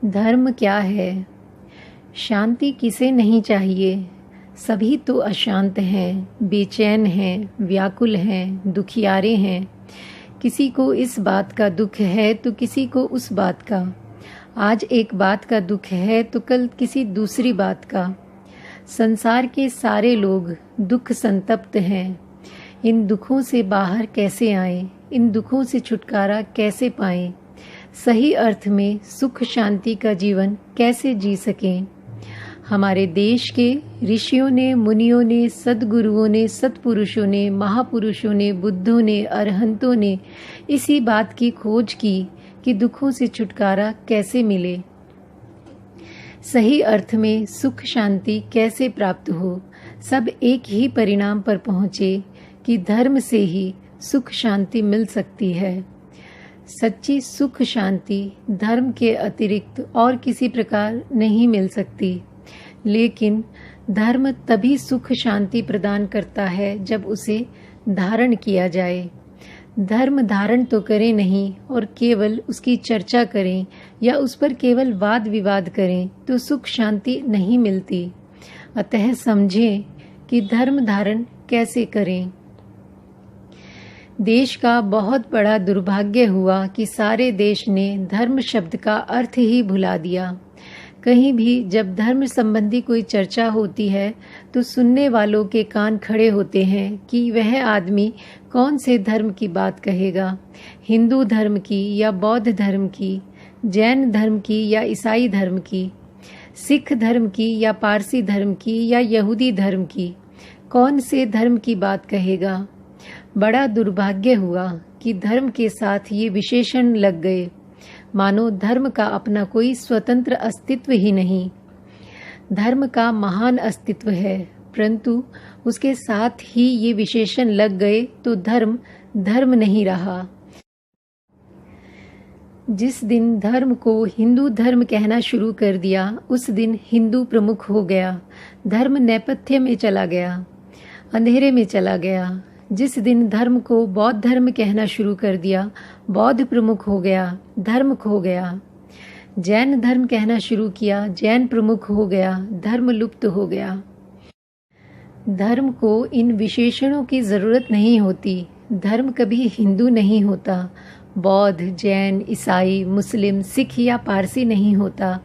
धर्म क्या है? शांति किसे नहीं चाहिए? सभी तो अशांत हैं, बेचैन हैं, व्याकुल हैं, दुखियारे हैं। किसी को इस बात का दुख है तो किसी को उस बात का। आज एक बात का दुख है तो कल किसी दूसरी बात का। संसार के सारे लोग दुख संतप्त हैं। इन दुखों से बाहर कैसे आएं? इन दुखों से छुटकारा कैसे पाएं? सही अर्थ में सुख शांति का जीवन कैसे जी सकें? हमारे देश के ऋषियों ने, मुनियों ने, सद्गुरुओं ने, सत्पुरुषों ने, महापुरुषों ने, बुद्धों ने, अरहंतों ने इसी बात की खोज की कि दुखों से छुटकारा कैसे मिले, सही अर्थ में सुख शांति कैसे प्राप्त हो। सब एक ही परिणाम पर पहुँचे कि धर्म से ही सुख शांति मिल सकती है। सच्ची सुख शांति धर्म के अतिरिक्त और किसी प्रकार नहीं मिल सकती। लेकिन धर्म तभी सुख शांति प्रदान करता है जब उसे धारण किया जाए। धर्म धारण तो करें नहीं और केवल उसकी चर्चा करें या उस पर केवल वाद विवाद करें तो सुख शांति नहीं मिलती। अतः समझें कि धर्म धारण कैसे करें। देश का बहुत बड़ा दुर्भाग्य हुआ कि सारे देश ने धर्म शब्द का अर्थ ही भुला दिया। कहीं भी जब धर्म संबंधी कोई चर्चा होती है तो सुनने वालों के कान खड़े होते हैं कि वह आदमी कौन से धर्म की बात कहेगा, हिंदू धर्म की या बौद्ध धर्म की, जैन धर्म की या ईसाई धर्म की, सिख धर्म की या पारसी धर्म की या यहूदी धर्म की, कौन से धर्म की बात कहेगा। बड़ा दुर्भाग्य हुआ कि धर्म के साथ ये विशेषण लग गए, मानो धर्म का अपना कोई स्वतंत्र अस्तित्व ही नहीं। धर्म का महान अस्तित्व है, परंतु उसके साथ ही ये विशेषण लग गए तो धर्म धर्म नहीं रहा। जिस दिन धर्म को हिंदू धर्म कहना शुरू कर दिया उस दिन हिंदू प्रमुख हो गया, धर्म नेपथ्य में चला गया, अंधेरे में चला गया। जिस दिन धर्म को बौद्ध धर्म कहना शुरू कर दिया, बौद्ध प्रमुख हो गया, धर्म खो गया। जैन धर्म कहना शुरू किया, जैन प्रमुख हो गया, धर्म लुप्त हो गया। धर्म को इन विशेषणों की जरूरत नहीं होती। धर्म कभी हिंदू नहीं होता, बौद्ध, जैन, ईसाई, मुस्लिम, सिख या पारसी नहीं होता।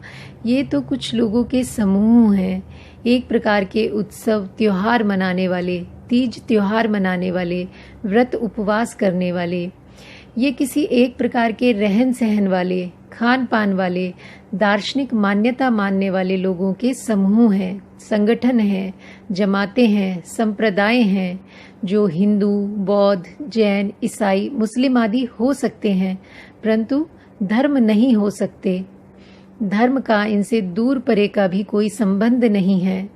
ये तो कुछ लोगों के समूह हैं, एक प्रकार के उत्सव त्योहार मनाने वाले, तीज त्योहार मनाने वाले, व्रत उपवास करने वाले। ये किसी एक प्रकार के रहन सहन वाले, खान पान वाले, दार्शनिक मान्यता मानने वाले लोगों के समूह हैं, संगठन हैं, जमातें हैं, संप्रदाय हैं जो हिंदू, बौद्ध, जैन, ईसाई, मुस्लिम आदि हो सकते हैं, परंतु धर्म नहीं हो सकते। धर्म का इनसे दूर परे का भी कोई संबंध नहीं है।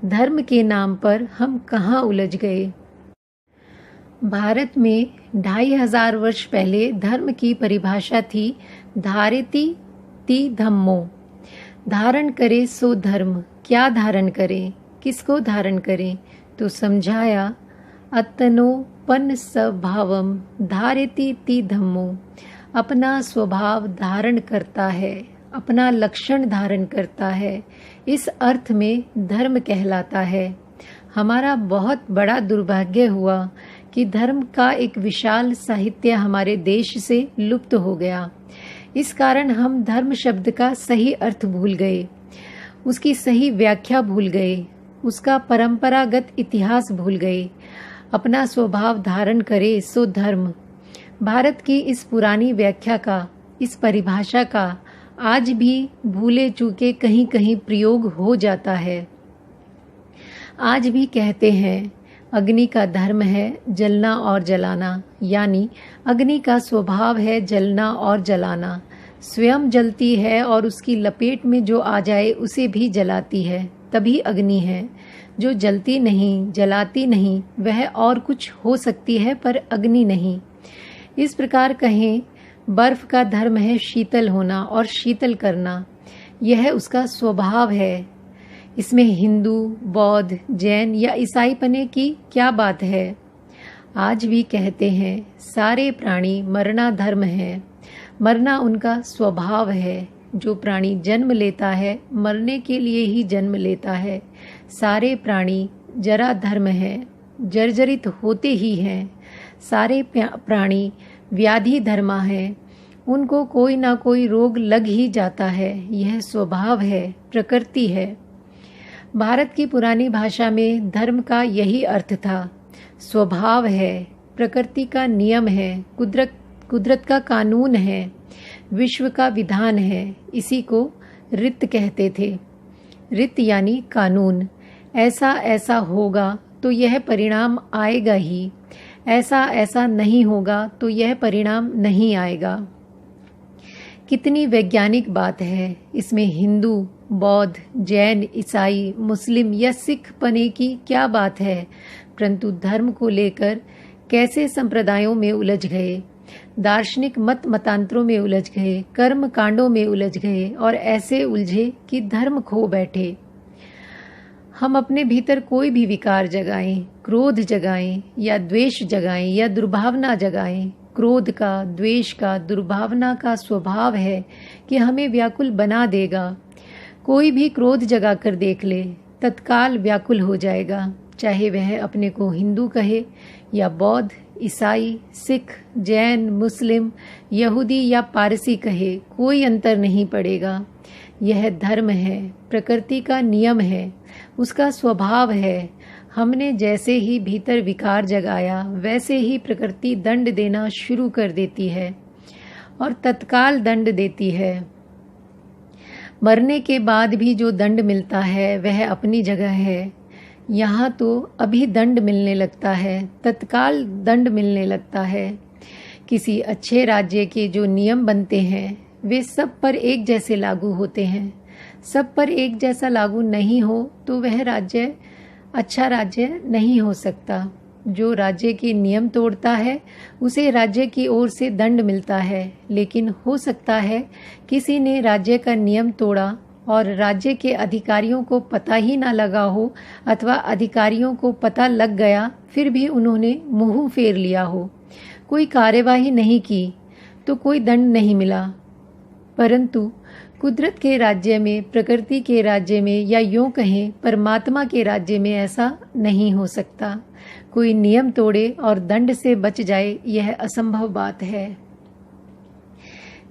धर्म के नाम पर हम कहाँ उलझ गए। भारत में 2500 वर्ष पहले धर्म की परिभाषा थी धारेति ति धम्मो। धारण करे सो धर्म। क्या धारण करें, किसको धारण करें? तो समझाया अतनोपन स्वभावम धारेति ति धम्मो। अपना स्वभाव धारण करता है, अपना लक्षण धारण करता है, इस अर्थ में धर्म कहलाता है। हमारा बहुत बड़ा दुर्भाग्य हुआ कि धर्म का एक विशाल साहित्य हमारे देश से लुप्त हो गया। इस कारण हम धर्म शब्द का सही अर्थ भूल गए, उसकी सही व्याख्या भूल गए, उसका परंपरागत इतिहास भूल गए। अपना स्वभाव धारण करे सो धर्म। भारत की इस पुरानी व्याख्या का, इस परिभाषा का आज भी भूले चूके कहीं कहीं प्रयोग हो जाता है। आज भी कहते हैं अग्नि का धर्म है जलना और जलाना, यानी अग्नि का स्वभाव है जलना और जलाना। स्वयं जलती है और उसकी लपेट में जो आ जाए उसे भी जलाती है, तभी अग्नि है। जो जलती नहीं, जलाती नहीं, वह और कुछ हो सकती है पर अग्नि नहीं। इस प्रकार कहें, बर्फ का धर्म है शीतल होना और शीतल करना, यह उसका स्वभाव है। इसमें हिंदू, बौद्ध, जैन या ईसाई पने की क्या बात है। आज भी कहते हैं सारे प्राणी मरना धर्म है, मरना उनका स्वभाव है, जो प्राणी जन्म लेता है मरने के लिए ही जन्म लेता है। सारे प्राणी जरा धर्म है, जर्जरित होते ही हैं। सारे प्राणी व्याधि धर्मा है, उनको कोई ना कोई रोग लग ही जाता है। यह स्वभाव है, प्रकृति है। भारत की पुरानी भाषा में धर्म का यही अर्थ था। स्वभाव है, प्रकृति का नियम है, कुदरत का कानून है, विश्व का विधान है। इसी को ऋत कहते थे। ऋत यानी कानून। ऐसा ऐसा होगा तो यह परिणाम आएगा ही, ऐसा ऐसा नहीं होगा तो यह परिणाम नहीं आएगा। कितनी वैज्ञानिक बात है इसमें। हिंदू, बौद्ध, जैन, ईसाई, मुस्लिम या सिख पने की क्या बात है, परंतु धर्म को लेकर कैसे संप्रदायों में उलझ गए, दार्शनिक मत मतांतरों में उलझ गए, कर्म कांडों में उलझ गए और ऐसे उलझे कि धर्म खो बैठे। हम अपने भीतर कोई भी विकार जगाएं, क्रोध जगाएं या द्वेष जगाएं या दुर्भावना जगाएं, क्रोध का, द्वेष का, दुर्भावना का स्वभाव है कि हमें व्याकुल बना देगा। कोई भी क्रोध जगा कर देख ले, तत्काल व्याकुल हो जाएगा। चाहे वह अपने को हिंदू कहे या बौद्ध, ईसाई, सिख, जैन, मुस्लिम, यहूदी या पारसी कहे, कोई अंतर नहीं पड़ेगा। यह धर्म है, प्रकृति का नियम है, उसका स्वभाव है। हमने जैसे ही भीतर विकार जगाया वैसे ही प्रकृति दंड देना शुरू कर देती है और तत्काल दंड देती है। मरने के बाद भी जो दंड मिलता है वह अपनी जगह है। यहाँ तो अभी दंड मिलने लगता है, तत्काल दंड मिलने लगता है। किसी अच्छे राज्य के जो नियम बनते हैं वे सब पर एक जैसे लागू होते हैं। सब पर एक जैसा लागू नहीं हो तो वह राज्य अच्छा राज्य नहीं हो सकता। जो राज्य के नियम तोड़ता है उसे राज्य की ओर से दंड मिलता है, लेकिन हो सकता है किसी ने राज्य का नियम तोड़ा और राज्य के अधिकारियों को पता ही ना लगा हो, अथवा अधिकारियों को पता लग गया फिर भी उन्होंने मुंह फेर लिया हो, कोई कार्यवाही नहीं की तो कोई दंड नहीं मिला। परंतु कुदरत के राज्य में, प्रकृति के राज्य में या यूं कहें परमात्मा के राज्य में ऐसा नहीं हो सकता। कोई नियम तोड़े और दंड से बच जाए, यह असंभव बात है।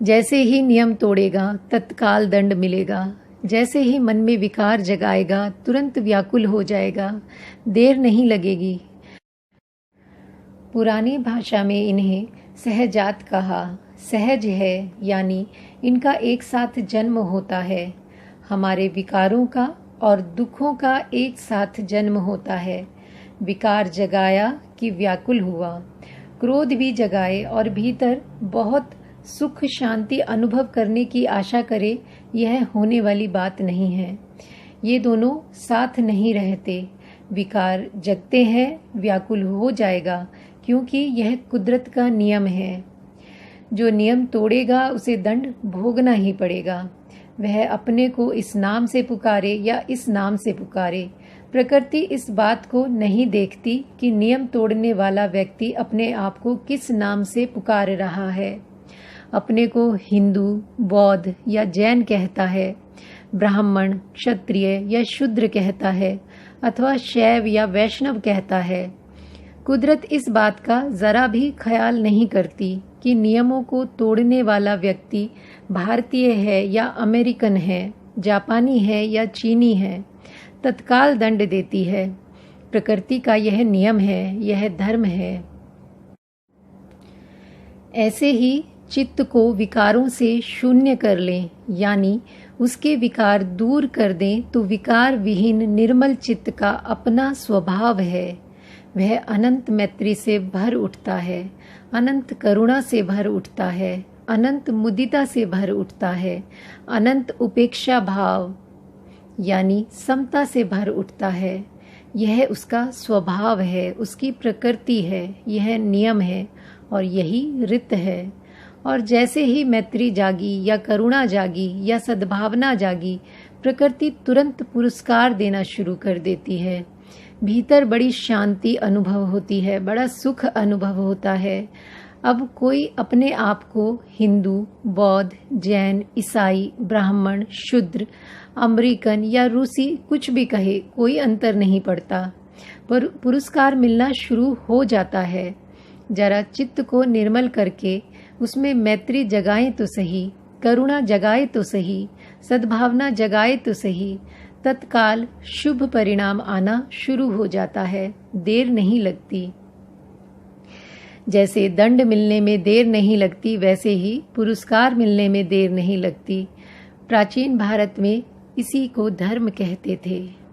जैसे ही नियम तोड़ेगा तत्काल दंड मिलेगा। जैसे ही मन में विकार जगाएगा तुरंत व्याकुल हो जाएगा, देर नहीं लगेगी। पुरानी भाषा में इन्हें सहजात कहा। सहज है यानी इनका एक साथ जन्म होता है। हमारे विकारों का और दुखों का एक साथ जन्म होता है। विकार जगाया कि व्याकुल हुआ, क्रोध भी जगाए और भीतर बहुत सुख शांति अनुभव करने की आशा करे, यह होने वाली बात नहीं है। ये दोनों साथ नहीं रहते। विकार जगते हैं, व्याकुल हो जाएगा, क्योंकि यह कुदरत का नियम है। जो नियम तोड़ेगा उसे दंड भोगना ही पड़ेगा। वह अपने को इस नाम से पुकारे या इस नाम से पुकारे, प्रकृति इस बात को नहीं देखती कि नियम तोड़ने वाला व्यक्ति अपने आप को किस नाम से पुकार रहा है। अपने को हिंदू, बौद्ध या जैन कहता है, ब्राह्मण, क्षत्रिय या शूद्र कहता है, अथवा शैव या वैष्णव कहता है। कुदरत इस बात का जरा भी ख्याल नहीं करती कि नियमों को तोड़ने वाला व्यक्ति भारतीय है या अमेरिकन है, जापानी है या चीनी है। तत्काल दंड देती है। प्रकृति का यह नियम है, यह धर्म है। ऐसे ही चित्त को विकारों से शून्य कर लें, यानी उसके विकार दूर कर दें, तो विकार विहीन निर्मल चित्त का अपना स्वभाव है। वह अनंत मैत्री से भर उठता है, अनंत करुणा से भर उठता है, अनंत मुदिता से भर उठता है, अनंत उपेक्षा भाव यानी समता से भर उठता है। यह उसका स्वभाव है, उसकी प्रकृति है, यह नियम है और यही ऋत है। और जैसे ही मैत्री जागी या करुणा जागी या सद्भावना जागी, प्रकृति तुरंत पुरस्कार देना शुरू कर देती है। भीतर बड़ी शांति अनुभव होती है, बड़ा सुख अनुभव होता है। अब कोई अपने आप को हिंदू, बौद्ध, जैन, ईसाई, ब्राह्मण, शूद्र, अमेरिकन या रूसी कुछ भी कहे, कोई अंतर नहीं पड़ता। पर पुरस्कार मिलना शुरू हो जाता है। जरा चित्त को निर्मल करके उसमें मैत्री जगाएं तो सही, करुणा जगाए तो सही, सद्भावना जगाए तो सही, तत्काल शुभ परिणाम आना शुरू हो जाता है, देर नहीं लगती। जैसे दंड मिलने में देर नहीं लगती, वैसे ही पुरस्कार मिलने में देर नहीं लगती। प्राचीन भारत में इसी को धर्म कहते थे।